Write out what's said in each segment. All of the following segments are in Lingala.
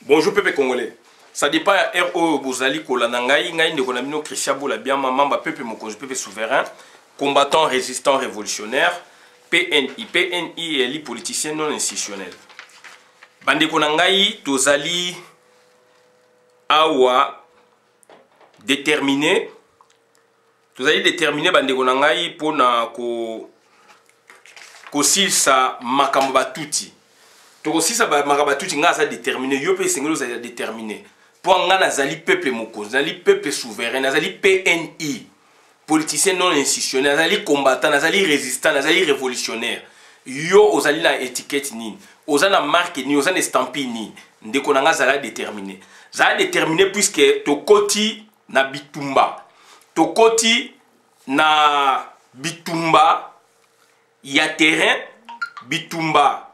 Bonjour peuple congolais. Ça dépend de RO Bozali Kolanangaï, Ngaï Ndekonamino Christian Boula Biama, Mamba peuple Mokonzi, peuple souverain, combattant, résistant, révolutionnaire, PNI. PNI est les politiciens non institutionnels. Bandekonangaï, Tozali, Awa, déterminé. Tozali déterminé Bandekonangaï pour na ko silsa makambo batuti. To si ça va makabatuti nga za déterminé yo pe sengelo za déterminé pour nga nazali peuple mokonzi nazali peuple souverain nazali PNI politicien non institutionnel nazali combattant nazali résistant nazali révolutionnaire yo ozali na étiquette nini ozana marque ni ozana estampille ni ndeko nga za déterminé puisque tokoti na bitumba tokoti na bitumba ya terrain bitumba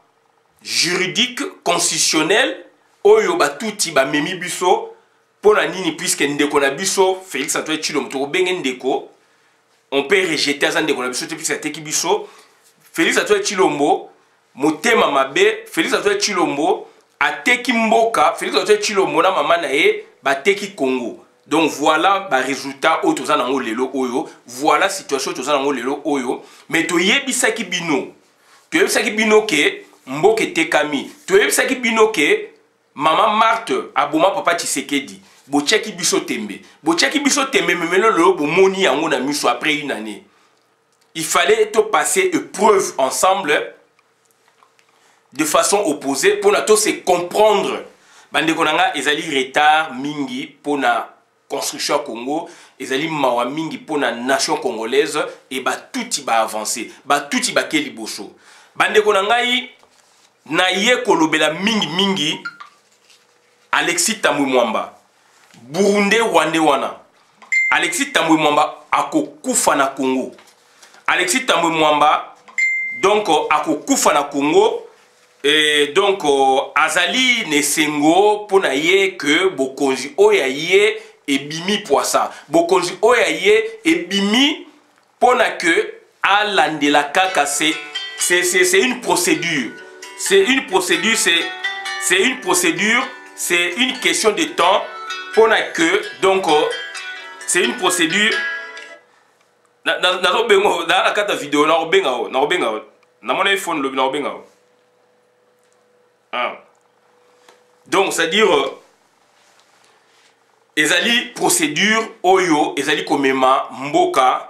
juridique, constitutionnel, oyo batuti ba memi biso pona nini puisque ndeko na biso Félix Antoine Tshilombo to benge ndeko on peut rejeter ça ndeko na biso puisque teki biso Félix Antoine Tshilombo motema mabe Félix Antoine Tshilombo ateki mboka Félix Antoine Tshilombo na mama na ye bateki Congo. Donc voilà ba résultat o toza nango lelo oyo, voilà situation toza nango lelo oyo, mais to yebisaki bino. To yebisaki bino ke Mboke tekami. Tu sais bino ke Maman Marthe aboma papa Tshisekedi. Bocheki biso tembe. Bocheki biso tembe memelo lo bomoni yango na miso après une année. Il fallait te passer épreuve ensemble de façon opposée pour na to se comprendre. Bande konanga ezali retard mingi pour na construction Congo, ezali mawa mingi pour na nation congolaise et ba touti ba avancer. Ba touti ba keli boso. Bande konanga na ye kolobela mingi Alexis Tambwe Mwamba Burundais Rwandais wana Alexis Tambwe Mwamba akokufa na Congo. Alexis Tambwe Mwamba donc akokufa na Congo et donc azali nesengo pona ye que bokonzi oya ye ebimi poisa bokonzi oya ye ebimi pona que alandela kaka c'est une procédure. C'est une procédure, c'est une procédure, c'est une question de temps pour que, donc, c'est une procédure. Dans la carte vidéo, dans mon iPhone, donc, c'est-à-dire, ezali procédure, oyo, ezali komema, mboka,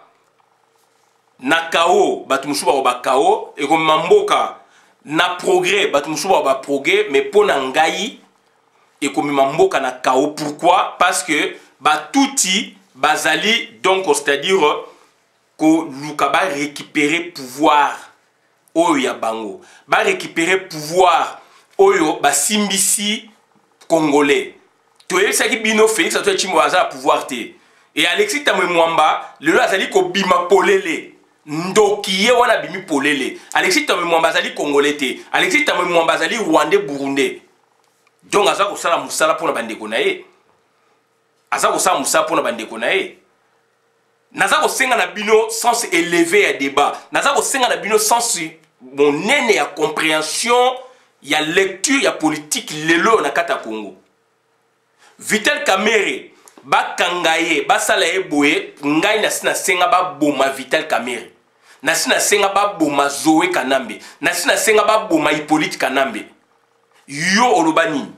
nakao, batumusuba obakao, et comme mboka, na progrès batumusuba ba progrès mais pour ngai et comme mboka na kao. Pourquoi? Parce que batuti bazali donc c'est-à-dire que luka ba récupérer pouvoir oyo ya bango ba récupérer pouvoir oyo ba simbisi congolais to yebisaki bino Félix Antoine Tshilombo aza pouvoir te et Alexis Tambwe Mwamba lelo azali ko bima polele ndokiye wana bimi polele. Alexis Tambwe Mwamba azali congolais te. Alexis Tambwe Mwamba azali rwandais burundais. Donc aza kosala musala pona bandeko na ye. Aza kosala musala pona bandeko na ye. Naza kosenga na bino sens élevé ya débat. Naza kosenga na bino sens mon nene ya compréhension ya lecture ya politique lelo na kata Congo. Vital Kamerhe bakangaye basala ye boye ngai nasina senga ba boma Vital Kamerhe. Nasina senga ba boma Zoé Kanambe. Nasina senga ba boma Hippolyte Kanambe. Yo olobani.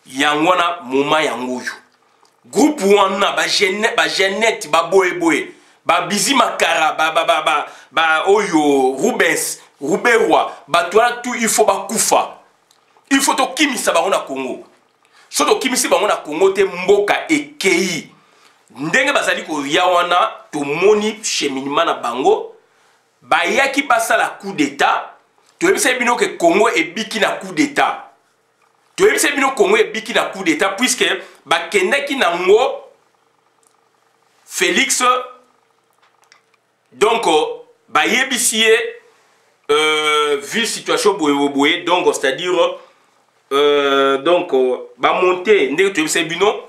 Yangwana moma yangoyo. Groupe wana ba Jeannette ba boye. Ba Bizi Makara ba oyo Rubens Ruberwa ba toi tout il faut ba kufa. Il faut to kimisa ba na Congo. Soto kimisi ba na Congo te mboka ekei. Ndenge bazali ko yawana to moni cheminement na bango. Bayaki basala coup d'état, tu ebisa bino que Congo ebiki na coup d'état. Tu ebisa bino Congo ebiki na coup d'état puisque bakendaki nango Félix donc bayebisie vu situation boye donc c'est-à-dire donc ba monter ndenge tu ebisa bino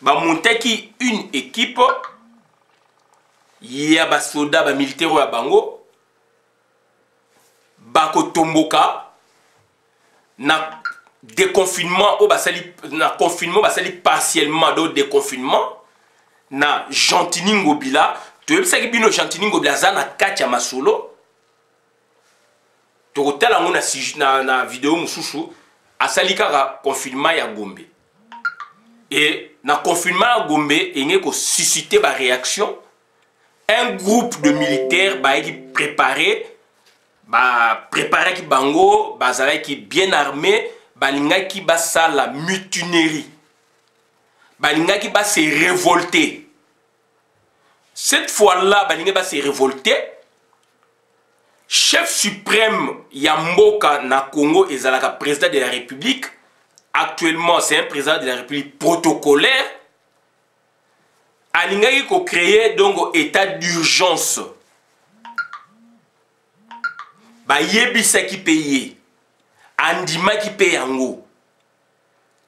ba monter ki une équipe ya ba soda ba militaire ya bango bako tomboka na déconfinement au basali na confinement basali partiellement do déconfinement na Gentini Ngobila to yebisaki bino Gentini Ngobila za na kati ya masolo to kotala ngona na vidéo mususu asali kaka confinement ya Gombe et na confinement ya Gombe enge ko susciter ba réaction un groupe de militaires qui préparé qui bango qui bien armé qui basa la mutinerie qui va se révolter. Cette fois-là va se révolter. Chef suprême Yamboka na Congo ezalaka président de la République. Actuellement c'est un président de la République protocolaire. Alingaki ko créer donc état d'urgence. Ba yebisa ki paye. Andima ki paye yango.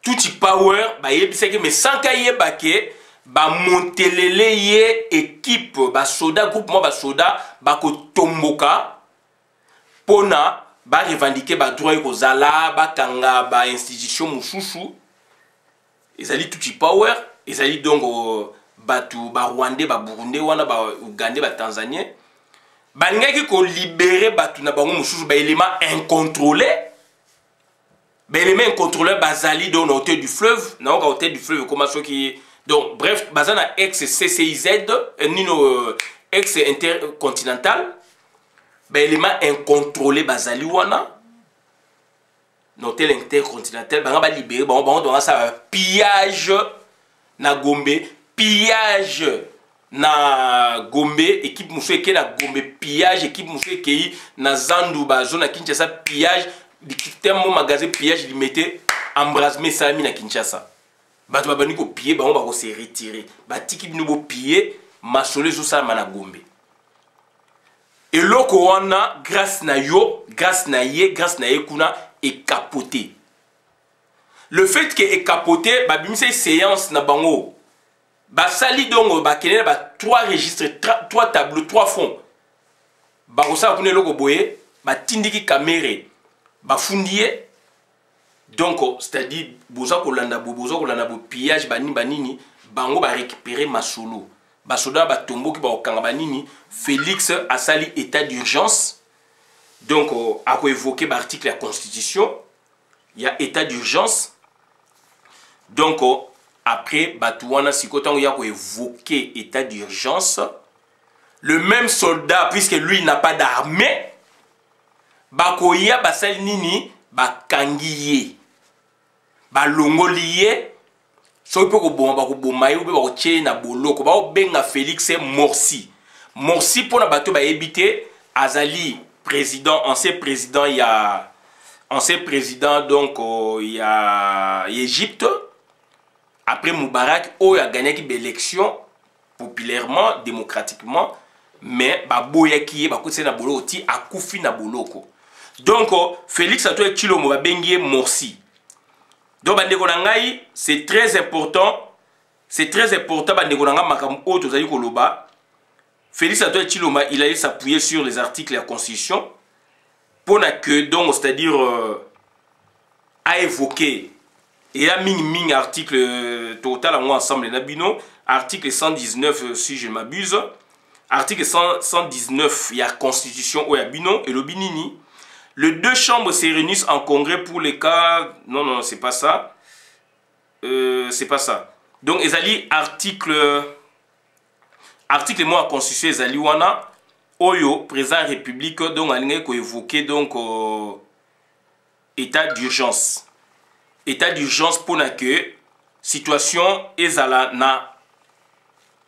Touti power ba yebisa ki mais sans ka yeba ke ba montelele ye équipe ba soda groupement ba soda ba ko tomboka pona ba revendiquer ba droit ko zala ba kanga ba institution mususu. Ezali touti power, ezali donc batu ba Rwandais ba Burundais wana ba Ugandais ba Tanzaniens balingaki ko libérer batu na bango mususu ba élément incontrôlé ba élément incontrôlé bazali dans la hauteur du fleuve na hauteur du fleuve comment ça qui donc bref bazana ex CCIZ nino ex intercontinental ba élément incontrôlé bazali wana na hauteur intercontinental ba libérer bango dans ça pillage na Gombe pillage na Gombe équipe moufeke na Gombe pillage équipe moufeke na Zanduba zone à Kinshasa pillage tellement magasin pillage li mettait embrasement sami na Kinshasa bato babani ko piller ba on va se retirer ba tiki bino bo piller masole zo sa na Gombe et loko wana grâce na yo grâce na ye kuna est capoté le fait que est capoté ba bimisa séance na bango basali dongo bakene ba 3 registres 3 tableaux 3 fonds bakosa kune loko boye batindiki caméré bafundiye donc c'est-à-dire boza kolanda bo pillage banini bango ba récupérer masolo basoda ba tomboki ba okanga banini Félix asali état d'urgence donc a ko évoquer ba article la constitution il y a état d'urgence donc après Batouana Sikotango y a évoqué état d'urgence. Le même soldat, puisque lui n'a pas d'armée, Bakoya Basal Nini, Bakangiye, Balongoliye, Sopo Bomayo, Bakoche na Boloko, Baobenga Félix Morsi. Morsi pour la bateau éviter Azali, président, ancien président, il y a ancien président donc il y a Égypte. Après Moubarak, il a gagné l'élection populairement, démocratiquement, mais Baboyaki, Bakoussé Naboloti, a Koufi Naboloko. Donc, Félix Antoine Tshilombo va bengier Morsi. Donc, c'est très important. C'est très important, Félix Antoine Tshilombo, il allait s'appuyer sur les articles de la Constitution pour que, donc, c'est-à-dire, à évoquer. Et là, ming article total en ensemble, article 119, si je ne m'abuse. Article 119, il y a Constitution, il y a Bino et le Binini. Les deux chambres se réunissent en congrès pour les cas. Non, c'est pas ça. C'est pas ça. Donc, ils article moi, Constitution, ils wana. Oyo, président République, donc, il faut évoquer donc état d'urgence. État d'urgence pour que situation ezala na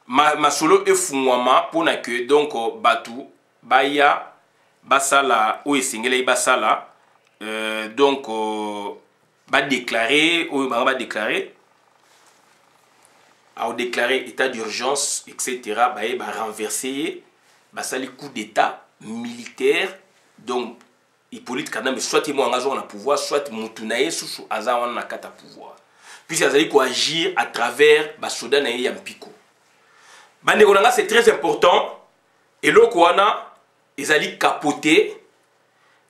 masolo efungwama pour que donc batu baya basala ou esengela basala donc ba déclarer ou ba déclarer a déclarer état d'urgence etc. ba renverser basali coup d'état militaire donc Hippolyte Kadambe soit il engagé dans le pouvoir, soit Moutunaye sous Azawan na kata pouvoir. Puisqu'il a agir à travers Basoda na Yampiko. Bandegonanga c'est très important. Et l'Okwana, ils allaient capoter.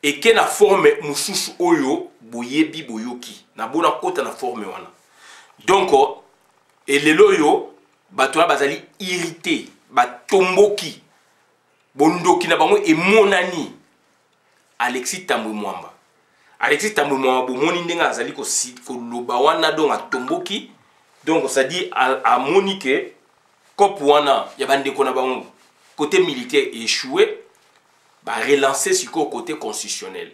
et que na forme mususu oyo boyebi boyoki na bona kota na forme wana. Donc et lelo yo batola bazali irrité batomboki bondoki na bango emonani Alexis Tambwe Mwamba. Alexis Tambwe Mwamba bomoni ndenga azali ko loba wana donc atomboki, donc ça dit à Monique cop wana ya bandeko na bango côté militaire échoué, bah relancer sur le côté constitutionnel.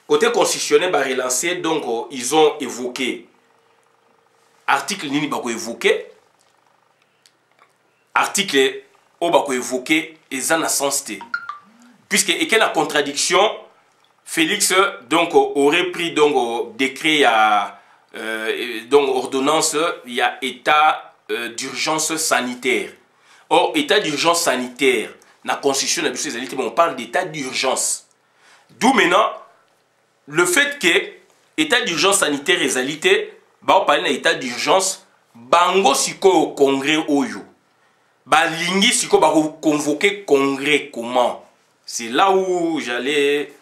Côté constitutionnel bah relancer, donc ils ont évoqué article nini bako évoqué article o bako évoqué ezan na sens te, puisque et quelle la contradiction Félix donc aurait pris donc décret à donc ordonnance il y a état d'urgence sanitaire. Or état d'urgence sanitaire la constitution on parle d'état d'urgence. D'où maintenant le fait que état d'urgence sanitaire et alité bah on parle d'état d'urgence bango siko au congrès oyo ba lingi siko ba convoquer congrès comment, c'est là où j'allais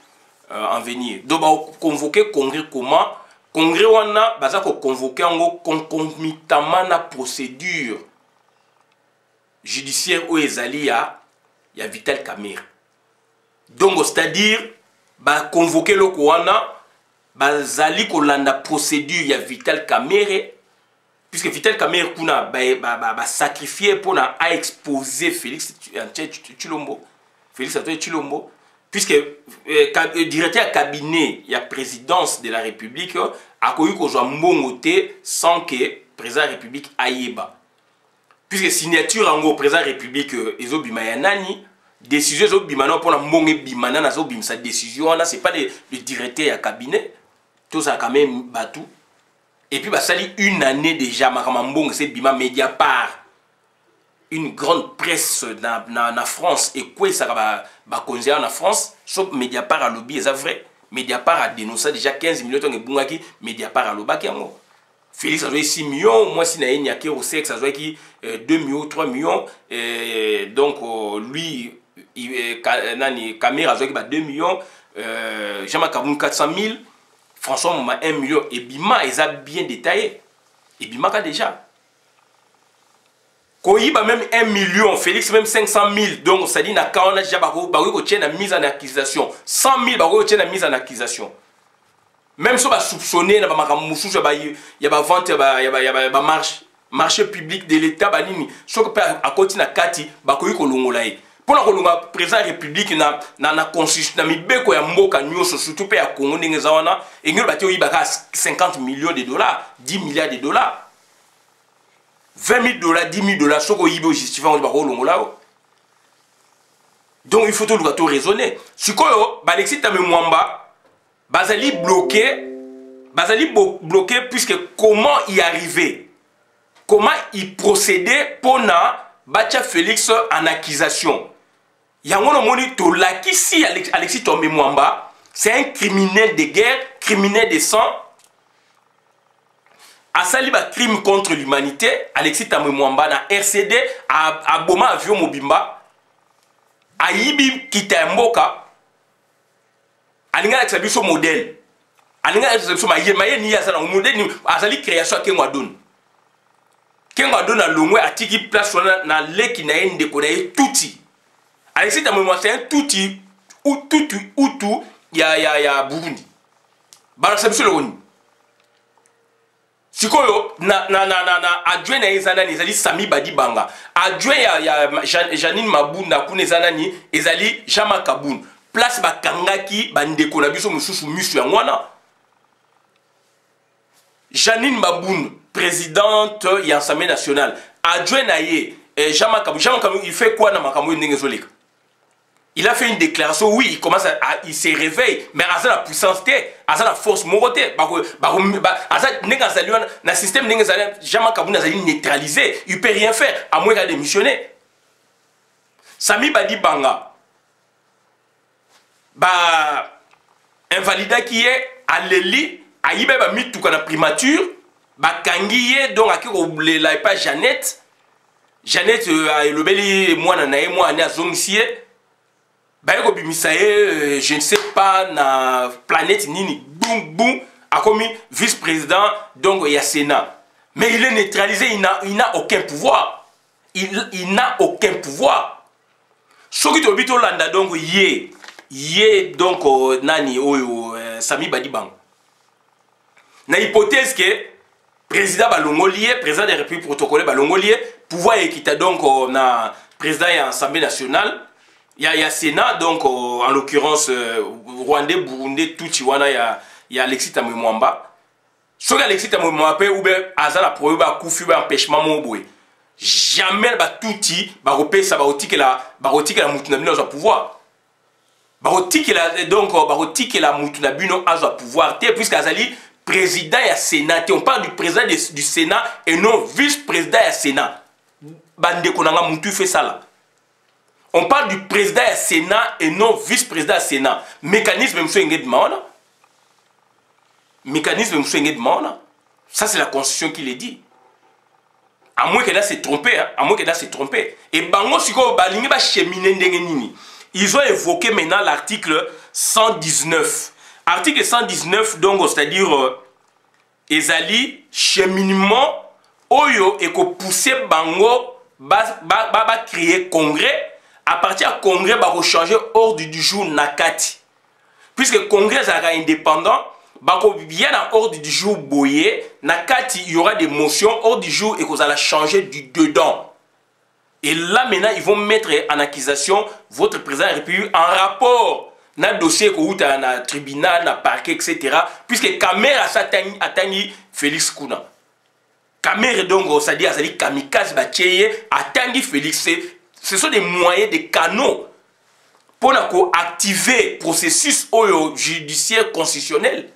en venir. Donc ba convoquer congrès comment, congrès wana baza ko convoquer ngo concomitamment na procédure judiciaire où ezali ya Vital Kamerhe. Donc c'est-à-dire ba convoquer le wana bazali ko landa procédure ya Vital Kamerhe, puisque Vital Kamerhe kuna ba sacrifier pour na a exposer Félix Tshilombo, Félix Antoine Tshilombo, puisque directeur cabinet ya présidence de la République a koyi ko jwa mbongo te sans que président de la République ayeba, puisque signature en président de la République ezobima ya nani, décision ezobima na pona mbongo bimana na zobima sa décision là, c'est pas le directeur ya cabinet, tout ça quand même batou. Et puis bah ça dit une année déjà makamambong c'est bima Mediapart, une grande presse na France, et quoi ça va considérer en France sauf Mediapart à lobby, c'est vrai. Mediapart a dénoncé déjà 15 millions de bungaki, Mediapart à lobby yango. Félix a joué 6 millions, moi si naïe nyake au sexe a joué qui 2 millions, 3 millions, et donc lui nani Kamerhe a joué qui 2 millions, Jean-Marc Kaboun 400 000, François Moma 1 million, et Bima ils a bien détaillé, et Bima a déjà. Koyiba même 1 million, Félix même 500 000, donc ça dit na kaona déjà bako tient la mise en accusation, 100 000 bako tient la mise en accusation. Même si on va soupçonner, il y a des ventes, il y a marché public de l'État, ce que à côté de Kati, pour la président de la République, na constitution, na mibeko ya mboka nyoso, surtout pe ya Congo ndenge zawana, et ngelo bati oyibaka 50 millions de dollars, 10 milliards de dollars, 20 000 dollars, 10 000 dollars, ce qu'on yibo justifiant on bako longolao. Donc il faut tout raisonner. Si quoi, Alexis Tambwe Mwamba bazali bloqué, puisque comment y arriver, comment y procéder pour na batia Félix en accusation. Yangono moni to lakisi Alexis Tambwe Mwamba, c'est un criminel de guerre, criminel de sang. Asali ba crime contre l'humanité, Alexis Tambwe Mwamba na RCD a boma avion mobimba, a yibi kita mboka. Alinga la biso modèle. Alinga la biso maye ni azala modèle ni azali création Kengo Adon. Kengo Adon na longwe atiki place na leki na ende ko na touti. Alexis Tambwe Mwamba c'est un touti ou tout ya Burundi. Bala sa biso loni. Sikoyo na adjoint na ezana ni ezali Sami Badibanga. Adjoint ya Janine Mabunda kuna ezana ni ezali Jean-Marc Kaboun. Place bakangaki bandeko na biso mususu misu ya ngwana. Janine Maboun, présidente ya Assemblée nationale, adjoint na ye Jean-Marc Kaboun, il fait quoi na makambo ndenge zoleka? Il a fait une déclaration, oui, il se réveille, mais à la puissance, à la force morotée, na système Jean-Marc Kaboun a neutralisé, il ne peut rien faire, à moins qu'il démissionner. Sami Badibanga, invalida qui est à l'élite, à yibé ba mit tout kana primature, kangiye donc à qui la pas Jeannette, le beli moi na moi na zongisie. Bayeko bimisaye, je ne sais pas, na planète nini, boum boum, a commis vice-président, donc il y a Sénat. Mais il est neutralisé, il n'a aucun pouvoir. Il n'a aucun pouvoir. Ce qui est Landa, donc, donc, nani, Sami Badibang. Na hypothèse que président Balongolier, président de la République protocolaire Balongolier, pouvoir équité donc na président et Assemblée nationale, il y a Sénat, donc en l'occurrence Rwandais, Burundais, Tuchiwana, il y a Alexis Tamwe Mwamba. Ce que Alexis Tamwe Mwamba ou bien Azala Proeba Koufi empêchement Moboué. Jamais ba touti ba repé ça ba otiki la mutunabino à pouvoir. Ba otiki la donc ba otiki la mutunabino à pouvoir puisque Azali président et Sénat, on parle du président du Sénat et non vice-président et Sénat. Bande konanga mutu fait ça là. On parle du président et Sénat et non vice-président et Sénat. Mécanisme monsieur de maona. Mécanisme monsieur de maona. Ça c'est la constitution qui le dit. À moins qu'elle s'est trompée, hein? À moins qu'elle s'est trompée. Et bango siko balingi ba cheminer ndenge nini. Ils ont évoqué maintenant l'article 119. Article 119, donc, c'est-à-dire, ezali cheminement, oyo, et que pousser bango, ba créer congrès, à partir du congrès, ba rechanger ordre du jour nakati. Puisque congrès sera indépendant, ba ko bien dans ordre du jour boyé, nakati, il y aura des motions, ordre du jour, et que ça va changer du dedans. Et là, maintenant, ils vont mettre en accusation votre président de la République en rapport na dossier ko uta na tribunal, na parquet, etc. Puisque caméra attangi Félix Kouna. Caméra donc, c'est-à-dire, kamikaze bacheye, attangi Félix. Ce sont des moyens, des canaux pour activer le processus judiciaire constitutionnel.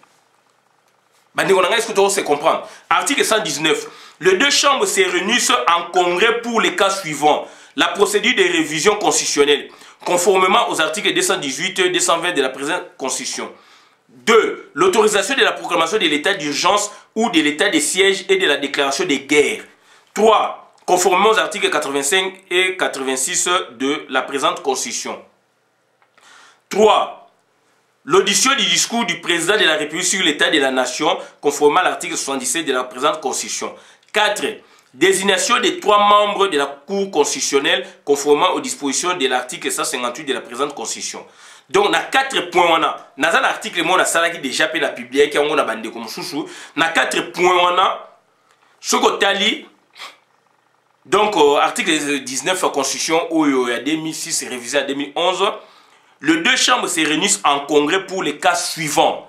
Est-ce que tu sais comprendre? Article 119. Les deux chambres se réunissent en congrès pour les cas suivants. La procédure de révision constitutionnelle, conformément aux articles 218 et 220 de la présente Constitution. 2. L'autorisation de la proclamation de l'état d'urgence ou de l'état de siège et de la déclaration de guerre. 3. Conformément aux articles 85 et 86 de la présente Constitution. 3. L'audition du discours du président de la République sur l'état de la nation, conformément à l'article 77 de la présente Constitution. 4. Désignation des 3 membres de la Cour constitutionnelle conformément aux dispositions de l'article 158 de la présente Constitution. Donc, na 4 points, dans l'article, on a déjà fait la publier, qui on a bandé comme chouchou. Na 4 points, ce que tali, donc, article 19 de la Constitution, où il y a 2006, révisé en 2011, les deux chambres se réunissent en congrès pour les cas suivants.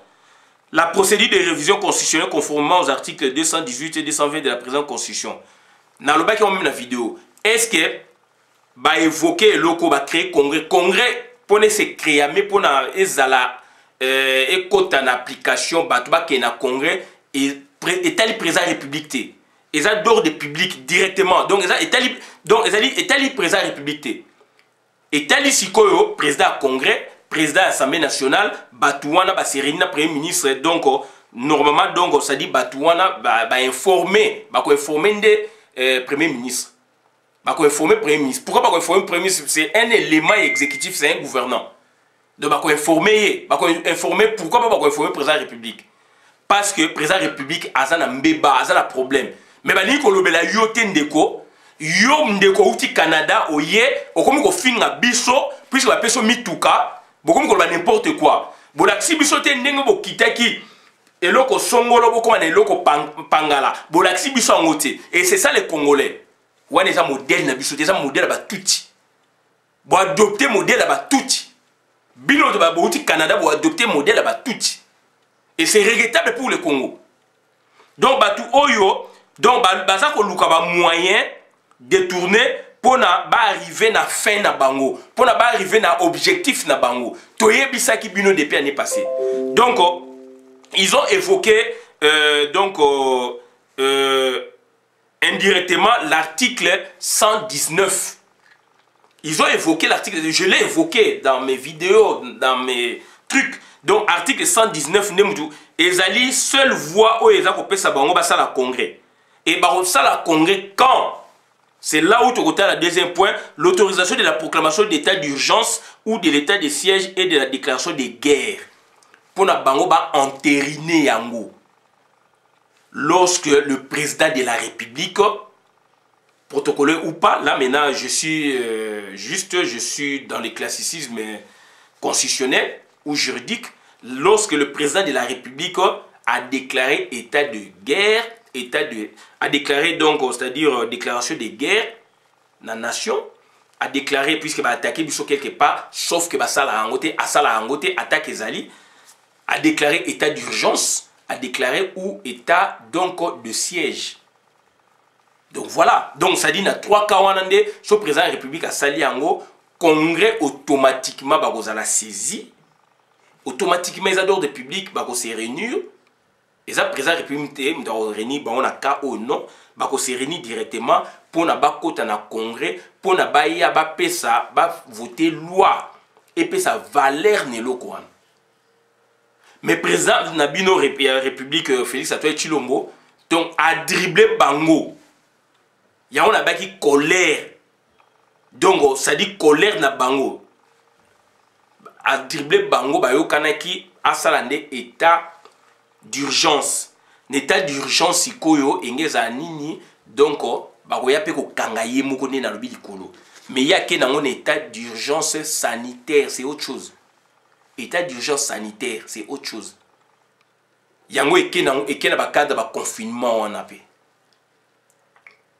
La procédure de révision constitutionnelle conformément aux articles 218 et 220 de la présente Constitution. Dans le bas qui ont mis la vidéo, est-ce que va évoquer le locaux, va créer congrès, pour se créer, mais pour ezala et quand en application, bah qui est un congrès et le président république, et ça d'ordre de public directement. Donc ça est le président république. Et tali sikoyo président congrès, président assemblée nationale, batouana ba serina premier ministre donc normalement donc ça dit batouana ba informer, ba ko informer de premier ministre. Ba ko informer premier ministre. Pourquoi ba ko informer premier ministre? C'est un élément exécutif, c'est un gouvernant. Donc ba ko informer pourquoi ba ko informer président de la République? Parce que président de la République azana mbeba, azana problème. Mais ba ni ko lobela yote ndeko yo mdeko uti Canada oye okomi ko finga biso puisque ba peso mituka bokomi ko ba n'importe quoi bolakisi biso te ndenge bo kitaki eloko songolo bokoma na eloko pangala bolakisi biso angote et c'est ça les Congolais wana eza modèle na biso eza modèle ba tuti bo adopter modèle ba tuti bino to ba uti Canada bo adopter modèle ba tuti et c'est regrettable pour le Congo. Donc ba tu oyo donc baza ko luka ba moyen détourner pour arriver à la fin na bango, pour arriver à l'objectif na bango. Toye bisaki bino depuis l'année passée. Donc, ils ont évoqué indirectement l'article 119. Ils ont évoqué l'article, je l'ai évoqué dans mes vidéos, dans mes trucs. Donc, article 119, Ezali, seule voix où Ezako Pesa Bango, ça la congrès. Et ça la congrès quand C'est là où tu as le deuxième point, l'autorisation de la proclamation d'état d'urgence ou de l'état de siège et de la déclaration de guerre. Pour na bango ba entériner yango. Lorsque le président de la République, protocolé ou pas, là maintenant je suis dans les classicismes constitutionnels ou juridiques, lorsque le président de la République a déclaré état de guerre, a déclaré donc, c'est-à-dire déclaration de guerre, la nation, a déclaré, puisque va attaquer Bissot quelque part, sauf que Sala Angote, attaque Ezali, a déclaré état d'urgence, a déclaré ou état donc de siège. Donc voilà, donc ça dit, dans 3 cas, ce président de la République a sali Ango, congrès automatiquement va la saisie, automatiquement les adhérents de public va se réunir. Et ça, le président de la République va se réunir, on a cas ou non, va se réunir directement pour na ba kota na congrès, pour na ba ya ba pesa, ba voter loi et puis sa valeur ne lo quoi. Mais président Nabino République Félix Antoine Tshilombo donc a dribblé bango. Ya on a ba qui colère. Donc ça dit colère na bango. A dribblé bango ba yo kanaki asalande état d'urgence. L'état d'urgence ikoyo engeza nini donc bakoya pe ko kangaye moko ne na lobi likolo. Mais il y a un état d'urgence sanitaire, c'est autre chose. État d'urgence sanitaire, c'est autre chose. Il y a un cadre de confinement en AP.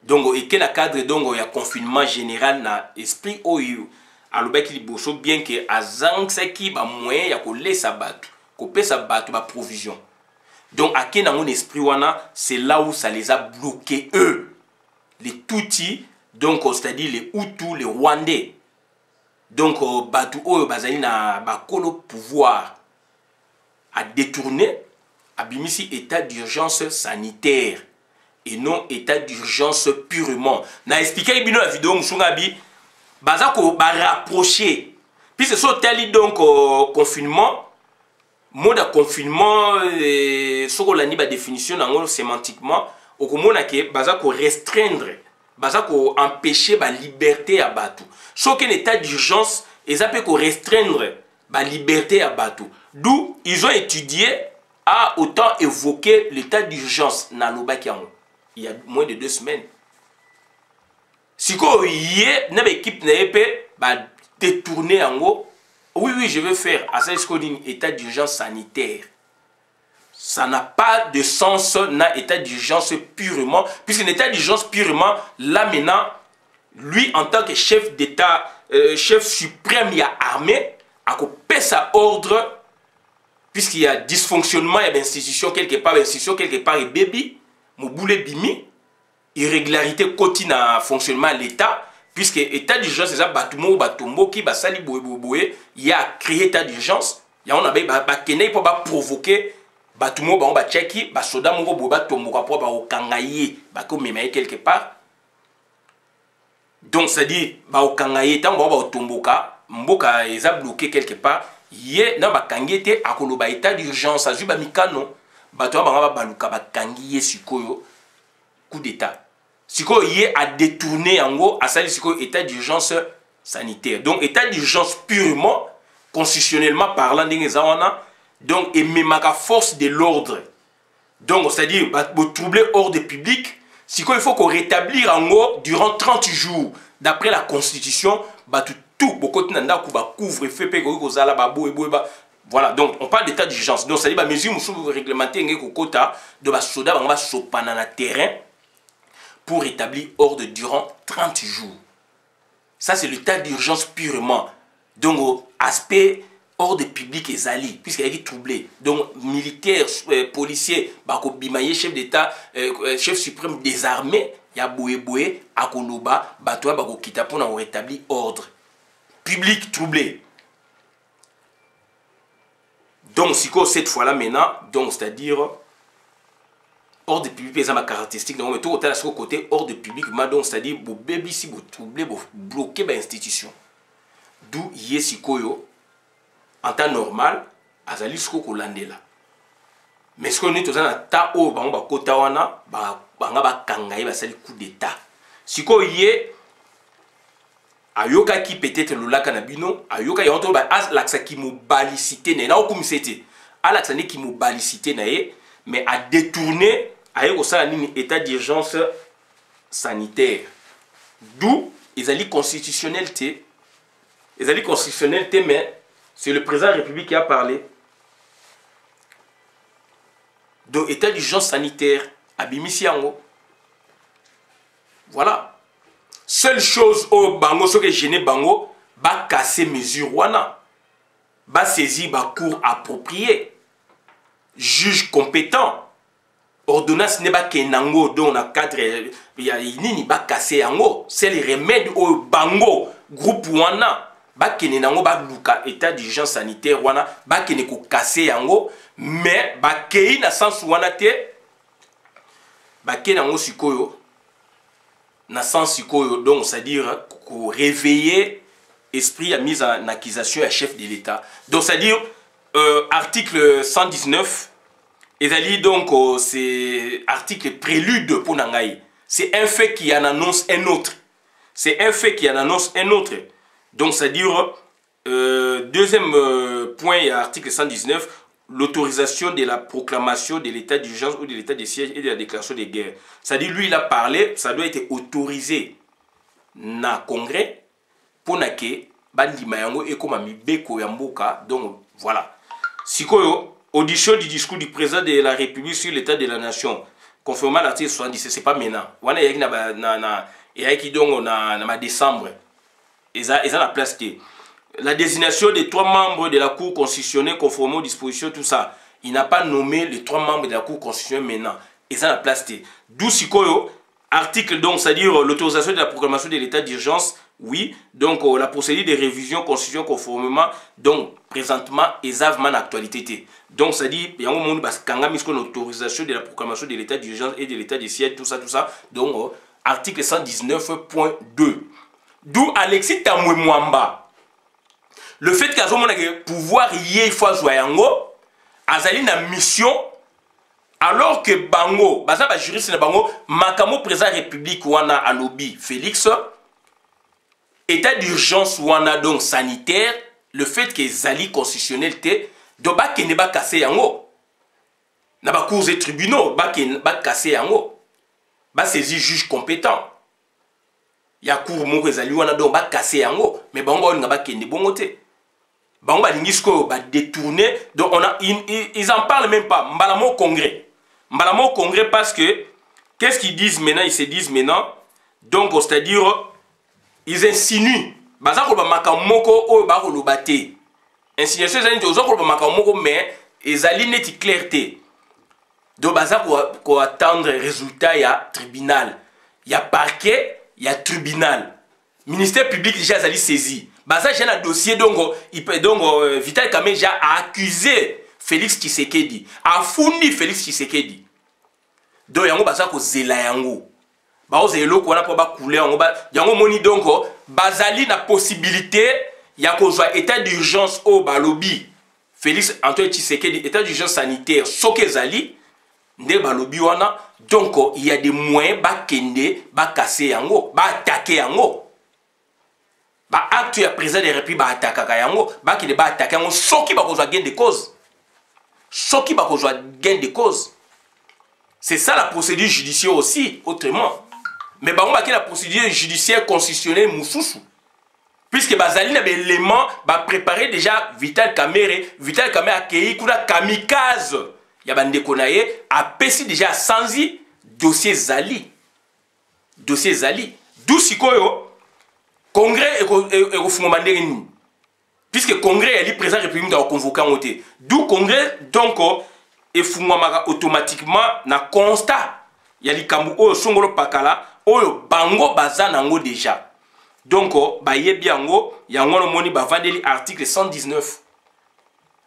Donc, il y a un cadre de confinement général dans l'esprit OU. Alors, il y a bien que Azang qui a moyen de laisser battre, de laisser battre la provision. Donc, à quel esprit c'est là où ça les a bloqués, eux. Les Tutsis, donc, c'est-à-dire les Hutus, les Rwandais. Donc, Batu Oyo Bazali na bakolo pouvoir à détourner, à bimisi état d'urgence sanitaire et non état d'urgence purement. Na expliqué bino la vidéo Msungabi, bazako ba rapprocher. Puis ce sont tels donc confinement, mode confinement, ce qu'on a dit ba définition dans sémantiquement, au komona ke bazako restreindre. Bazako empêcher la liberté à Batou. Sauf qu'un état d'urgence, ils appellent restreindre la liberté à Batou. D'où ils ont étudié à autant évoquer l'état d'urgence dans le Bakiango. Il y a moins de 2 semaines. Si vous y a une équipe qui détourner en haut, oui, je veux faire à ça état d'urgence sanitaire. Ça n'a pas de sens dans l'état d'urgence purement, puisque l'état d'urgence purement, là maintenant, lui en tant que chef d'État, chef suprême, il y a armée, à couper sa ordre, puisqu'il y a dysfonctionnement, il y a institution quelque part, et baby, Moboule Bimi, irrégularité continue à fonctionnement de l'État, puisque l'état d'urgence, c'est ça, Batumo, Batumbo, qui va sali boue, il y a créé l'état d'urgence, il y a on a provoquer. Batumo ba on ba cheki ba soda moko bo ba tomboka po ba okangaye ba ko memaye quelque part. Donc ça dit ba okangaye tant ba otomboka mboka eza bloqué quelque part ye na ba kangete akoloba état d'urgence azu ba mikano bato ba baluka ba kangiye sikoyo coup d'état. Sikoyo ye a détourné yango asali sikoyo état d'urgence sanitaire. Donc état d'urgence purement constitutionnellement parlant ndengeza wana. Donc, et même à force de l'ordre. Donc, c'est-à-dire, pour troubler ordre public, il faut qu'on rétablisse en gros durant 30 jours. D'après la Constitution, tout, beaucoup de couvre-feu, voilà, donc on parle d'état d'urgence. Donc, c'est-à-dire, mesure réglementaire, de la soda, on va s'opposer dans le terrain pour rétablir ordre durant 30 jours. Ça, c'est l'état d'urgence purement. Donc, aspect ordre public et zali, puisqu'il y a troublé. Donc, militaires, policiers, bimaye, chef d'État, chef suprême des armées, il y a boué, akoloba, batoa, kita pour rétablir ordre. Public troublé. Donc, si cette fois-là maintenant, donc c'est-à-dire, ordre public, c'est ma caractéristique. Donc, tout au côté ordre public, donc c'est-à-dire, vous bébé si vous troublez, vous bloquez l'institution. D'où yesikoyo. En temps normal, azali siko kolandela. Mais ce qu'on est dans un tas où banga kota wana, banga ba kangaye ba sali coup d'état. siko ye ayoka ki peut-être lolaka na bino ayoka ya onto ba laksa ki mobalicité na okumisete alaksa ne ki mobalicité na ye mais a détourné aye kosala nini état d'urgence sanitaire d'où ezali constitutionnalité mais c'est le président de la République qui a parlé. Donc, état d'urgence sanitaire, abimisi yango. Voilà. Seule chose au bango, ce que gêné bango, ba casser mesure wana. Ba saisir ba cours approprié. Juge compétent. Ordonnance ne ba kenango dans la cadre ya nini ba casser yango. C'est le remède au bango groupe wana. Ba kenango ba luka état d'urgence sanitaire wana ba keneko casser yango. Mais bakei na sens wana te bakei nango sikoyo na sens sikoyo donc c'est-à-dire réveiller esprit à mise en accusation à chef de l'État. Donc c'est-à-dire article 119 ezali donc c'est article prélude pour nangai. C'est un fait qui en annonce un autre. C'est un fait qui en annonce un autre. Donc c'est-à-dire deuxième point il y a article 119 l'autorisation de la proclamation de l'état d'urgence ou de l'état de siège et de la déclaration de guerre. C'est-à-dire, lui, il a parlé, ça doit être autorisé na congrès pour que bandi mayango et comme mibeko yamboka. Donc, voilà. Sikoyo, audition du discours du président de la République sur l'état de la nation, conformément à l'article 77, c'est pas maintenant. Wana yaki na yaki donc na décembre. Ils ont la place de la désignation des 3 membres de la Cour constitutionnelle conformément aux dispositions, tout ça. Il n'a pas nommé les 3 membres de la Cour constitutionnelle maintenant. Ils ont la place. D'où Sikoyo, article donc, c'est-à-dire l'autorisation de la proclamation de l'état d'urgence, oui. Donc la procédure de révision constitution conformément, donc présentement, ils ont en actualité. Donc c'est-à-dire, il y a un moment où l'autorisation de la proclamation de l'état d'urgence et de l'état de siège, tout ça, tout ça. Donc article 119.2. D'où Alexis Tamwe Mwamba. Le fait qu'il y a un pouvoir hier, il faut jouer yango, azali na mission, alors que bango, baza ba juriste na bango, makamo président république wana à lobby Félix, état d'urgence wana donc sanitaire, le fait que zali constitutionnel te, do ba kene ba kase yango, na ba cours et tribunaux, ba kase yango, ba saisi juge compétent. Ya cour moko zali wana donc ba kase yango, mais bango nga ba kene bongo te. Bango balingisko ba détourné, donc on a ils en parlent même pas. Mbalamo congrès parce que qu'est-ce qu'ils disent maintenant? Ils se disent maintenant, donc c'est-à-dire ils insinuent. Baza ko ba makamoko o ba ko lobate. Insinuation zani to zo ko ba makamoko mais ezali neti clarté. Donc baza ko attendre résultat ya tribunal. Ya parquet, ya tribunal. Ministère public déjà ezali saisi. Baza j'ai un dossier donc Vital Kamerhe a accusé Félix Tshisekedi, a fourni Félix Tshisekedi. Donc yango baza ko zela yango. Ba ozelo ko na po ba couler yango ba yango moni donc bazali na possibilité ya ko joa état d'urgence au balobi. Félix Antoine Tshisekedi état d'urgence sanitaire soke zali nde balobi wana donc il y a des moyens ba kende ba casser yango, ba attaquer yango. Ba acte ya président de la République ba attaquer yango, ba kende ba attaquer yango soki ba ko joa gain de cause. Soki ba ko joa gain de cause. C'est ça la procédure judiciaire aussi, autrement. Mais bah on va la procédure judiciaire constitutionnelle moussousou. Puisque bazali na élément ba préparer déjà Vital Kamerhe a accueilli kuna kamikaze. Ya bande konaye a pesi déjà sanzi dossier Zali. Dossier Zali. D'où sikoyo congrès et fungomandere ni. Puisque congrès est président république da convoquer ngoté. D'où congrès donc et fungomaka automatiquement na constat ya likambu oyo songolo pakala oyo bango baza nango déjà. Donc ba yebi yango yango no moni ba vandeli article 119.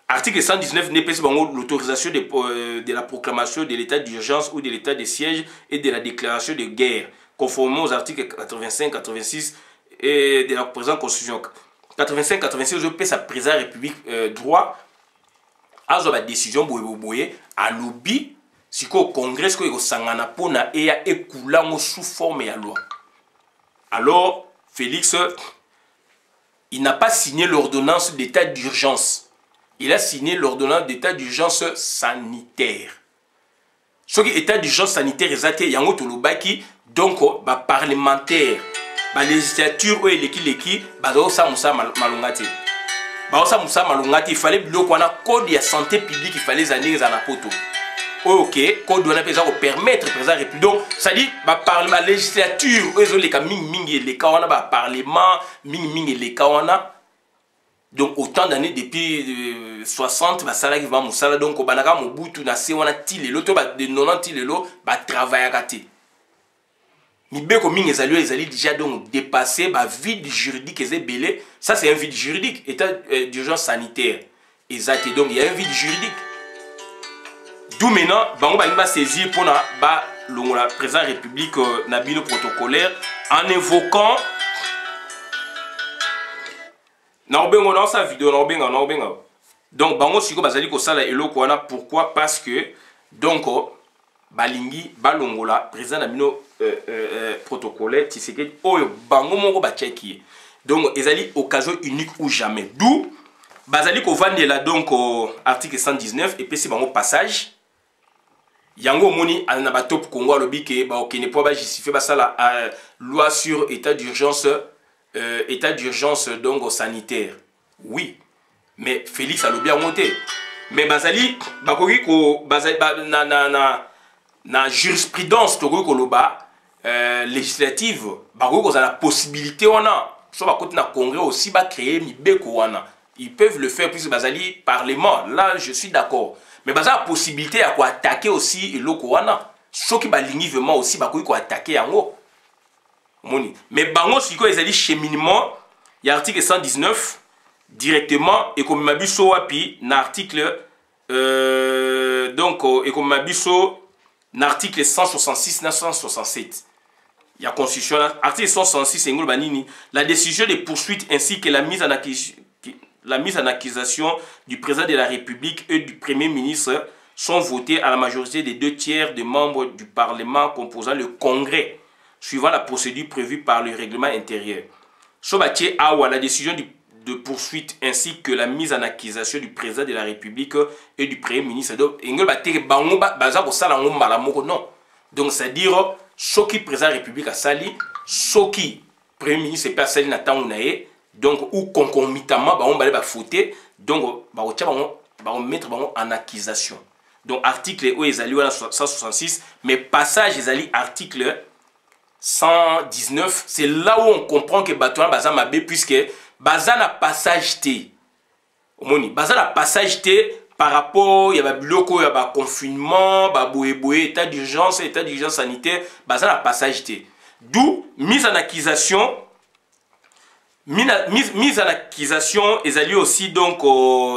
Article 119 n'est pas l'autorisation de la proclamation de l'état d'urgence ou de l'état de siège et de la déclaration de guerre, conformément aux articles 85, 86 et de la présente constitution. 85, 86, je paie sa présente république droit à la décision boye à lobby si au congrès que sangana pona et ya écoulant sous forme ya loi. Alors, Félix, il n'a pas signé l'ordonnance d'état d'urgence. Il a signé l'ordonnance d'état d'urgence sanitaire. Ce qui est état d'urgence sanitaire, il y a un tolobaki, donc, parlementaire, législature, il fallait le code de santé publique, il fallait les années à la poto. Ok, code doit permettre président République. Donc, ça dit, la législature, les parlement, donc autant d'années depuis 60, donc au Banaka Mobutu na se wana tile l'auto de 90 lelo ba travailler à côté. Mibeko mingi ezali déjà donc dépassé ba vide juridique ezebelé. Ça c'est un vide juridique, état d'urgence sanitaire. Exact, donc il y a un vide juridique. D'où maintenant, bango ba saisir pour na ba la président République nabino protocolaire en évoquant naobengo dans sa vidéo naobenga. Donc bango siko bazali ko sala eloko wana, pourquoi? Parce que donc balingi balongola président nabino protocolaire Tshisekedi oyo bango moko ba tcheki. Donc ezali occasion unique ou jamais. D'où bazali ko vandela donc article 119 et puis c'est bango passage yango moni na ba top Congo lobi ke ba okene po ba justifier ba sala loi sur état d'urgence donc sanitaire. Oui, mais Félix a le bien monté. Mais bazali bakoki ko bazali na jurisprudence to ko loba législative bakoki ko za la possibilité wana so ba côté na congrès aussi ba créer mibeko wana. Ils peuvent le faire puisque bazali parlement. Là je suis d'accord. Mais bazali la possibilité à quoi attaquer aussi eloko wana. Ce qui ba lingi vraiment aussi bakoki ko attaquer yango. Mais bango siko ezali cheminement, il y a article 119 directement et comme mabiso wapi na article donc et comme mabiso na article 166 na 167. Il y a constitution article 166 engol banini la décision de poursuite ainsi que la mise en accusation du président de la République et du premier ministre sont votées à la majorité des 2/3 des membres du Parlement composant le Congrès, suivant la procédure prévue par le règlement intérieur. Sobatie Awa, la décision de poursuite ainsi que la mise en accusation du président de la République et du Premier ministre. Donc, donc c'est-à-dire, ce qui président de la République a sali, ce qui Premier ministre n'a pas sali, donc, ou concomitamment, on va fouter, donc, on mettre en accusation. Donc, article 166, mais passage, ils article 119, c'est là où on comprend que Batouan Bazan Mabé, puisque Bazan a passage T. Bazan a passage T par rapport, il y a bloco, il y a confinement, état d'urgence sanitaire, Bazan a passage T. D'où mise en accusation, mise en accusation, et aussi donc,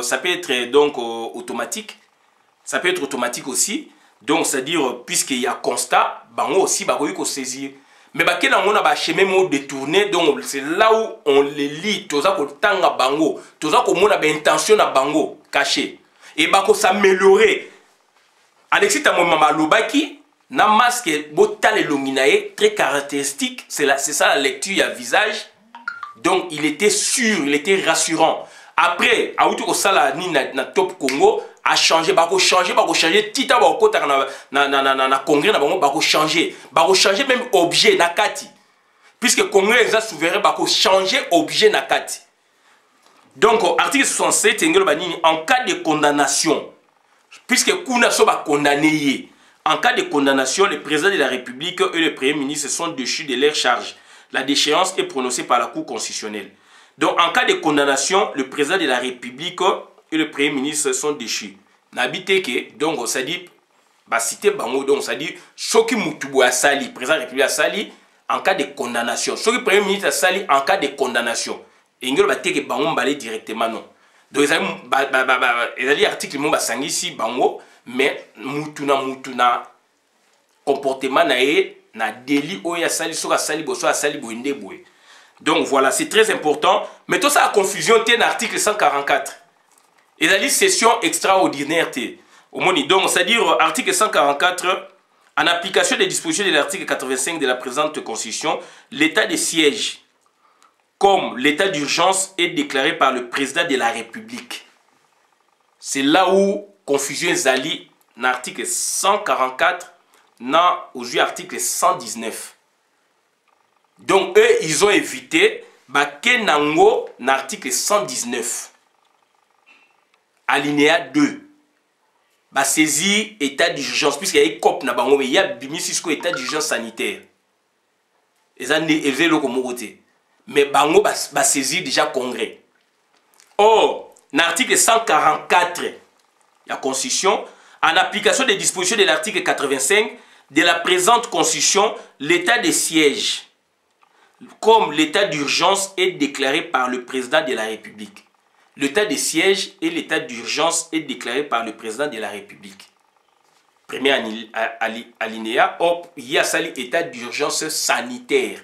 ça peut être donc automatique, ça peut être automatique aussi, donc c'est-à-dire, puisqu'il y a constat, bango aussi, bango il saisir. Mais on a un chemin détourné, donc c'est là où on les lit, tout ça qu'on tanga bango, tout ça qu'on a intention à bango caché. Et bako s'améliorer. Alexis Tamoma Lobaki, na masque botal et lominae très caractéristique, c'est ça la lecture à visage. Donc il était sûr, il était rassurant. Après, à outre sala ni na top Congo a changé, bako changer, tita bako ta na congrès na bako changer même objet na kati. Puisque congrès est souverain bako changer objet na kati. Donc article 67 en cas de condamnation, puisque kuna so ba condamné, en cas de condamnation, le président de la République et le premier ministre sont déchus de leur charge. La déchéance est prononcée par la Cour constitutionnelle. Donc, en cas de condamnation, le président de la République et le premier ministre sont déchus. N'habitez que, donc, ça dit, bah, cité bango, donc, ça dit, ce qui moutoubou a sali, président de la République a sali, en cas de condamnation. Ce qui premier ministre a sali, en cas de condamnation. Et il y a que bango m'balé directement, non. Donc, il y a article, il y a ici, bango, mais moutuna, comportement na délit, ou ya sali, soit sali, soit sali, boinde, boué. Donc voilà, c'est très important. Mais tout ça a confusion, c'est l'article 144. Et la session extraordinaire. Donc, c'est-à-dire, article 144, En application des dispositions de l'article 85 de la présente Constitution, l'état de siège, comme l'état d'urgence, est déclaré par le président de la République. C'est là où confusion zali dans l'article 144, dans l'article 119. Donc, eux, ils ont évité Bakenango dans l'article 119, alinéa 2. Bah saisi état d'urgence, puisqu'il y a un cop na bango, mais il y a bimisisko état d'urgence sanitaire. Ils ont élevé le côté. Mais bango bah saisi déjà congrès. Or, dans l'article 144 de la Constitution, en application des dispositions de l'article 85 de la présente Constitution, l'état de siège, comme l'état d'urgence, est déclaré par le président de la République. L'état de siège et l'état d'urgence est déclaré par le président de la République. Premier alinéa, il y a ça l'état d'urgence sanitaire.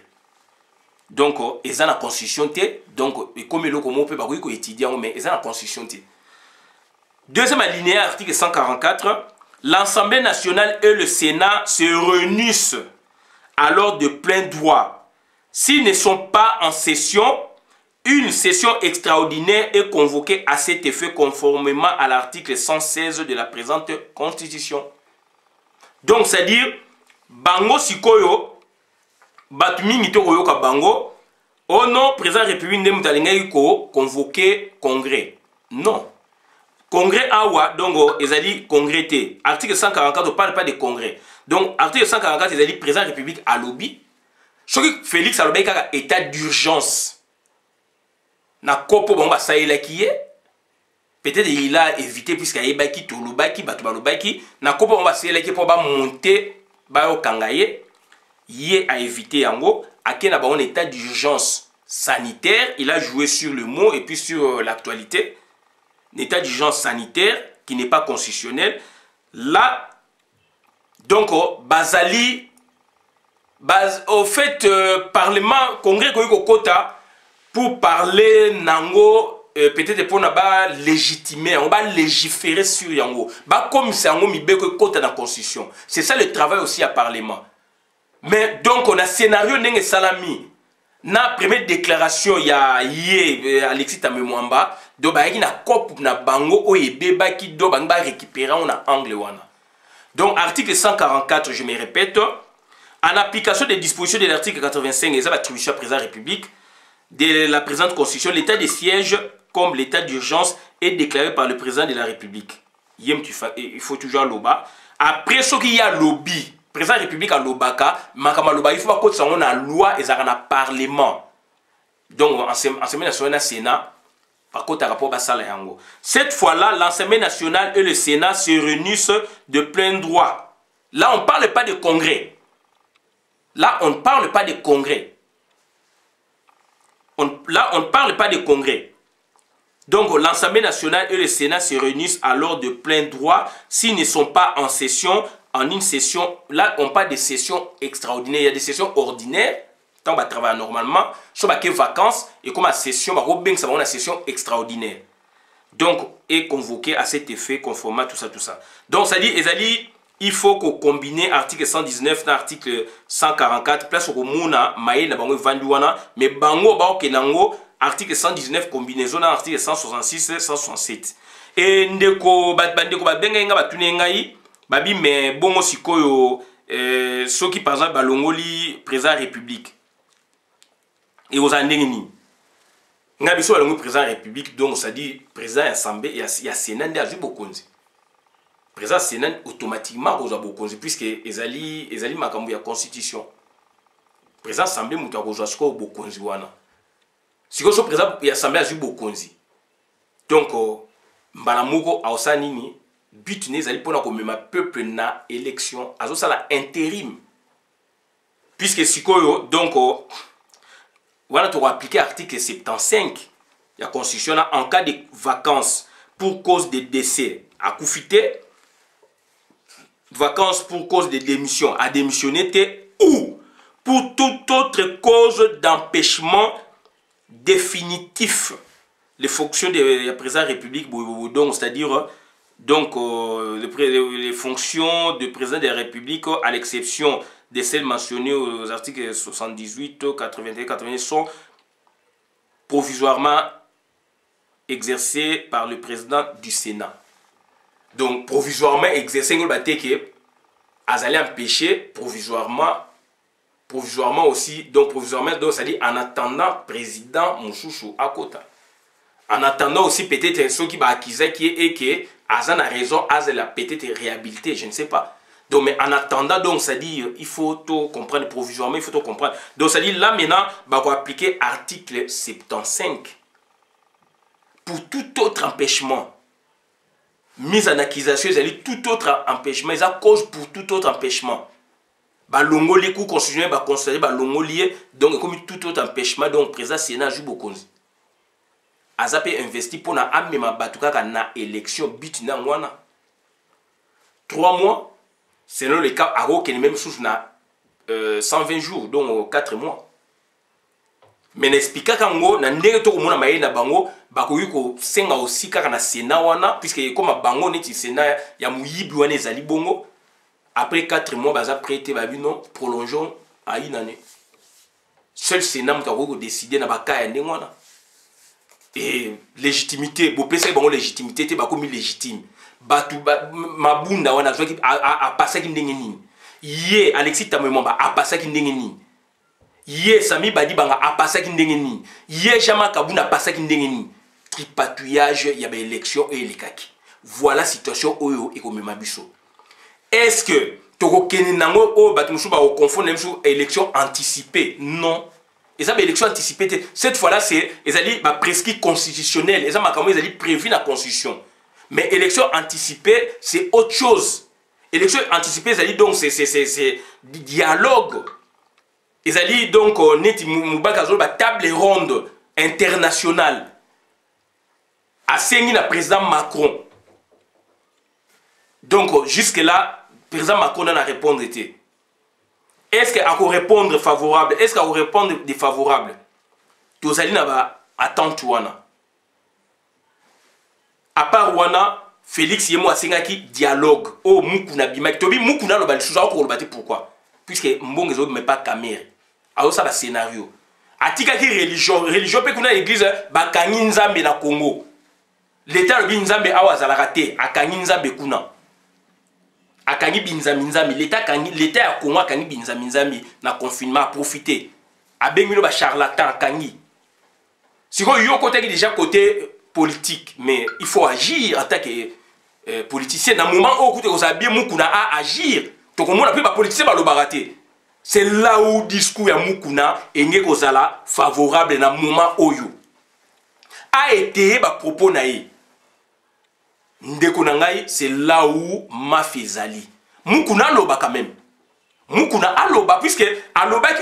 Donc, ils ont la constitution, donc, comme le comment on peut étudier, mais ils ont la constitution. Deuxième alinéa, article 144, l'Assemblée nationale et le Sénat se réunissent alors de plein droit. S'ils ne sont pas en session, une session extraordinaire est convoquée à cet effet conformément à l'article 116 de la présente Constitution. Donc, c'est-à-dire, Bango Sikoyo, Batumi Mito Oyoka Bango, oh non, président République Ndemutalinga ko convoqué congrès. Non. Congrès Awa, donc, ils ont dit congrès. Article 144, on ne parle pas de congrès. Donc, article 144, ils ont dit président République à lobby. Ce que Félix a lobby, c'est état d'urgence. Na kopo bomba saïla qui est peut-être il a évité puisqu'il y a baki tout le baki batu balo baki na kopo bomba saïla qui pour ba monter ba au kangaye yé a évité yango akena ba en état d'urgence sanitaire. Il a joué sur le mot et puis sur l'actualité. L'état d'urgence sanitaire qui n'est pas constitutionnel là. Donc Bazali au fait parlement congrès ko kota pour parler nango peut-être pour na légitimer, on va légiférer sur yango. Ba comme c'est yango mibeko kota dans la constitution. C'est ça le travail aussi à parlement. Mais donc on a scénario nenge salami. Na première déclaration ya yé Alexis Tamemwamba do ba na cop na bango oyebe ba ki do bang ba récupérer on a angle wana. Donc article 144, je me répète, en application des dispositions de l'article 85 et l'attribution à président République de la présente Constitution, l'état de siège comme l'état d'urgence est déclaré par le président de la République. Il faut toujours l'oba. Après ce qu'il y a lobby, président de la République a l'obaka, il faut pas que ça on a loi et ça a parlement. Donc en semaine nationale Sénat, par contre rapport à ça cette fois-là, l'Assemblée nationale et le Sénat se réunissent de plein droit. Là on ne parle pas de congrès. Là on ne parle pas de congrès. Là, on ne parle pas de congrès. Donc, l'Assemblée nationale et le Sénat se réunissent alors de plein droit s'ils ne sont pas en session, en une session. Là, on parle de sessions extraordinaires. Il y a des sessions ordinaires, tant on va travailler normalement, soit des vacances, et comme la session, on a une session extraordinaire. Donc, est convoqué à cet effet, conformément à tout ça, tout ça. Donc, ça dit, il faut qu'on combine article 119 dans article 144 place au mouna maï na bango vanduana mais bango ba kenango article 119 combinaison dans article 166 167 et ndeko bandeko ba benga nga batune ngai babi mais bongo sikoyo ceux qui par exemple balongoli président république et aux andengini nga biso balongoli président république donc ça dit président assemblée il y a sénat ndia bokonzi. Président Sénat automatiquement aux abokonzi puisque ezali makambo ya constitution. Président Assemblée mutu akozwa siko bokonzi wana. Siko so président ya Assemblée azu bokonzi. Donc mbala moko aosa nini but ne ezali pona komema peuple na élection azo sala intérim. Puisque sikoyo donc wana to appliquer article 75 ya constitution en cas de vacances pour cause de décès à Koufité, vacances pour cause de démission à démissionner ou pour toute autre cause d'empêchement définitif les fonctions de la présidente République donc c'est-à-dire Donc, les fonctions de président de la République, à l'exception de celles mentionnées aux articles 78, 81, 80, sont provisoirement exercées par le président du Sénat. Donc, provisoirement exercées, Azali empêché provisoirement aussi, donc provisoirement, donc ça dit en attendant président Mouchouchou à côté. En attendant aussi peut-être ceux qui va accuser qui est que Azan a raison, Azan a peut-être réhabilité, je ne sais pas. Donc mais en attendant, donc ça dit il faut tout comprendre provisoirement, il faut tout comprendre. Donc ça dit là maintenant, on va appliquer article 75 pour tout autre empêchement. Mise en accusation, c'est tout autre empêchement, ils cause pour tout autre empêchement. Balongo les coups constitutionnels va considérer balongo lié donc comme tout autre empêchement donc président Sénat joue beaucoup. Azapé investi pour na amema batuka na élection but na wana 3 mois selon le cas aro qui même sous na 120 jours donc 4 mois. Mais n'explique kango na ndenge to komona maye na bango bakoyi ko senga aussi kaka na Sénat wana puisque comme bango neti Sénat ya muyibi wana ezali bongo après 4 mois baza prêté ba non prolongeons à une année. Seul Sénat mutako décider na bakaya ndenge wana. Et légitimité, bon pèse bon légitimité te bakomi légitime. Batu mabunda wana zoki a passé ki ndenge nini. Yé Alexis Tamemomba a passé ki ndenge nini. Yé Sami Badi Banga a passé ki ndenge nini. Yé Jama Kabuna a passé ki ndenge nini. Tripatouillage, il y a élection et les kaki. Voilà la situation oyo et comme mabiso. Est-ce que toko kene nango o batumusu ba confondre même élection anticipée? Non. Et ça, l'élection anticipée, cette fois-là, c'est prescrit constitutionnel. Et ça, ils prévu la constitution. Mais élection anticipée, c'est autre chose. Élection anticipée, c'est dialogue. Ils donc, table ronde internationale. A signé le président Macron. Donc, jusque-là, le président Macron n'a répondu. Est-ce qu'elle va répondre favorable? Est-ce qu'elle va répondre défavorable? Tous les gens attendent Wana. À part Wana, Félix Yemo a signé dialogue. Oh, Moukuna Bimak. Tobi Moukuna le bali sous-a pour le bâtir. Pourquoi? Puisque Mbongezo ne met pas caméra. Alors ça va scénario. Atika qui religion. Religion peut qu'on a l'église Bakani Nzambe na Congo. L'État le Nzambe awa zalarate. Akani Nzambe kuna. Akangi binzami l'état a Congo akangi binzami na confinement a profité abengi ba charlatan akangi siko yo côté déjà côté politique mais il faut agir en tant que politicien dans moment où côté osa bien mukuna a agir to komona pe ba politicien ba lo baraté c'est là où discours ya mukuna enge kozala favorable na moment oyo a été ba propos naïe. Ndeko nangai, c'est là où ma fezali. Mukuna loba quand même. Mukuna aloba, puisque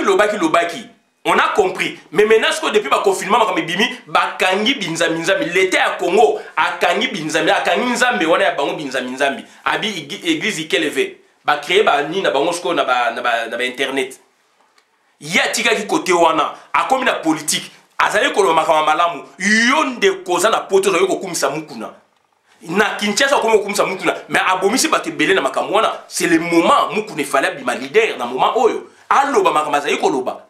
lobaki. On a compris. Mais maintenant, ce que depuis le confinement, bimi, bakangi binzami, l'État à Congo, akangi binzami, akangi nzambe, wana ya bango binzami, abi église ikeleve. Ba créer ba ni na bango sko na ba internet. Ya tika ki côté wana, a comme na politique, azali ko lo makama malamu, yonde koza na poto yo ko kumisa mukuna. Na Kinshasa comme kumisa mukuna mais abomisi bate belé na makamwana c'est le moment mukune fallait bima leader na moment oyo aloba makama zali ko loba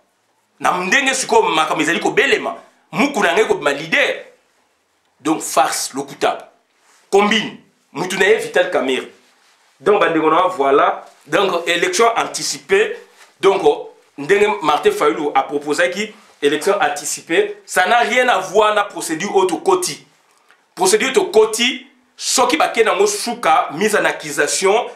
na ndenge siko makama zali ko belema mukuna ngeko bima leader donc farce lokuta combine mutuna Vital Kamerhe donc bandengona voilà donc élection anticipée donc ndenge Martin Fayulu a proposé qui élection anticipée ça n'a rien à voir na procédure autocoti procédure autocoti ce qui va être souka mise en accusation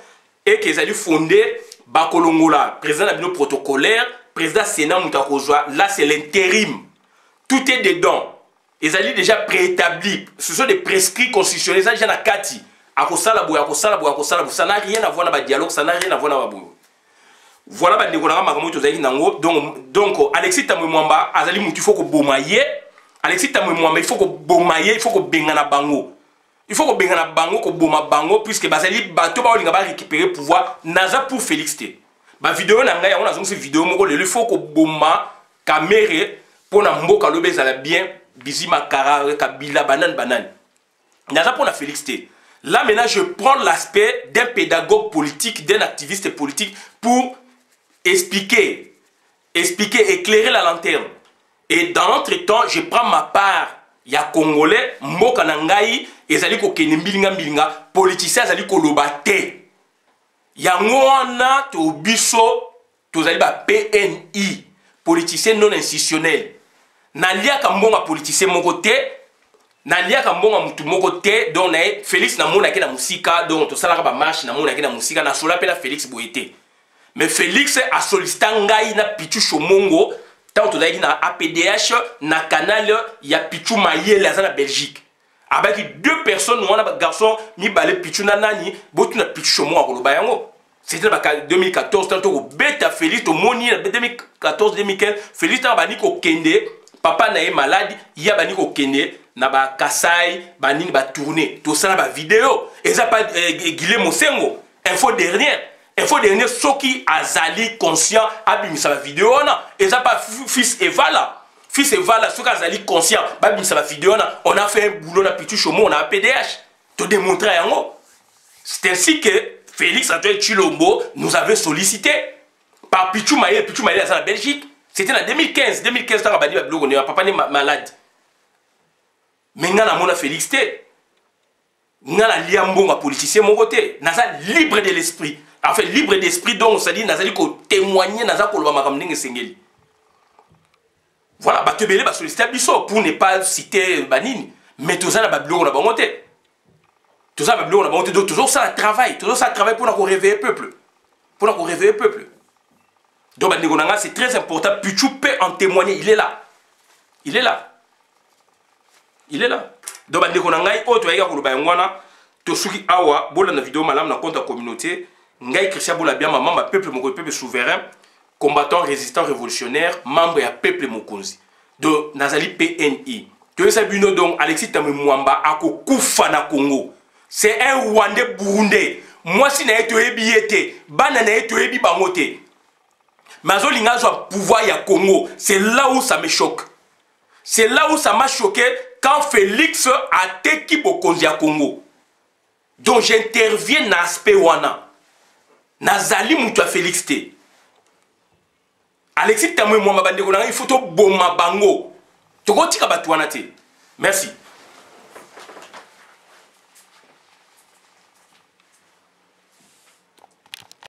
et qu'ils allaient fonder Bakolongola, président de protocolaire, président Sénat Moutakozwa, là c'est l'intérim. Tout est dedans. Ils allaient déjà préétablis. Ce sont des prescrits constitutionnels. Ça, déjà, Kati. Ça n'a rien à voir avec le dialogue, ça n'a rien à voir avec le voilà, donc, Alexis Tamemomba, Azali Mouti, il faut que Bomaye. Alexis Tamemomba, il faut que Bomaye, il faut que Bengana Bango. Il faut que Bengana Bango, que Boma Bango, puisque Bazali bateau va récupérer pouvoir naza pour Félix T. Ma vidéo n'a on a une vidéo il faut que Boma caméra pour na mboka lobe za bien bizima kara kabila banane naza pour na Félix T. Là, maintenant, je prends l'aspect d'un pédagogue politique, d'un activiste politique pour expliquer, éclairer la lanterne. Et dans l'entretemps, je prends ma part. Il y a Congolais, Mboka Nangai, et Zali ko kene mbilinga, politicien Zali ko lobate. Yangwana to biso, to Zali ba PNI, politicien non institutionnel. Nalia Kambonga politicien mon côté, Nalia Kambonga mutu mon côté, donc Félix na mona ke na musika, donc to salaka ba marche na mona ke na musika, na sola pe na Félix Boyete. Mais Félix a sollicité ngai na Pichu Chomongo. Tant que tu as APDH, na canal, il y a Pichou Maïe, la zone Belgique. Avec deux personnes, nous avons un garçon, ni balé Pichou Nanani, botu na Pichou Chomo à Kolobayango. C'était en 2014, tant que Beta Félix, au Moni, 2014-2015, Félix Tanbaniko Kende, papa na malade, il y a Baniko Kende, na ba Kasai, Banini ba tourner, tout ça na ba vidéo. Et ça pas Guilhem Mosengo, info dernière. Il faut dernier ceux qui azali conscient abimisa la vidéo et ça pas fils Eva là. Fils Eva là ceux qui azali conscient abimisa la vidéo on a fait un boulot na Pichu Chomo on a un PDH te démontrer en haut. C'est ainsi que Félix Antoine Chilombo nous avait sollicité par Pichu Maïe à la Belgique. C'était en 2015 tant que on est papa n'est malade. Mais on a mon Félix té. On a liambo ma politicien mon côté. Naza libre de l'esprit. En fait, libre d'esprit, donc, ça dit, nazali ko témoigner, nazali ko lwa makamdenge sengeli. Voilà, batebele, solliciter biso, pour ne pas citer Banini. Mais tout ça, na babilo, on a bangoté. Tout ça, babilo, on a bangoté. Donc, toujours ça, travail. Toujours ça, travail pour nous réveiller le peuple. Pour nous réveiller le peuple. Donc, c'est très important. Pichou peut en témoigner. Il est là. Il est là. Il est là. Donc, tu as Tosuki Awa, bola na vidéo malam na compte la communauté. Ngai Christian Boulabia, membre peuple mon peuple souverain, combattant, résistant, révolutionnaire, membre ya peuple Mokonzi. De Nazali PNI. Tu sais bien donc Alexis Tamé Mwamba ako kufa na Congo. C'est un Rwandais burundais. Moi si na eto ebiete, bana na eto ebi bangote. Mazo linga zo pouvoir ya Congo. C'est là où ça me choque. C'est là où ça m'a choqué quand Félix a teki Bokonzi à Congo. Donc j'interviens dans l'aspect wana. Nazali mutua Félix T. Alexis Tamwe Mwamba Bandeko, il faut to boma bango. Toko tika batuana te. Merci.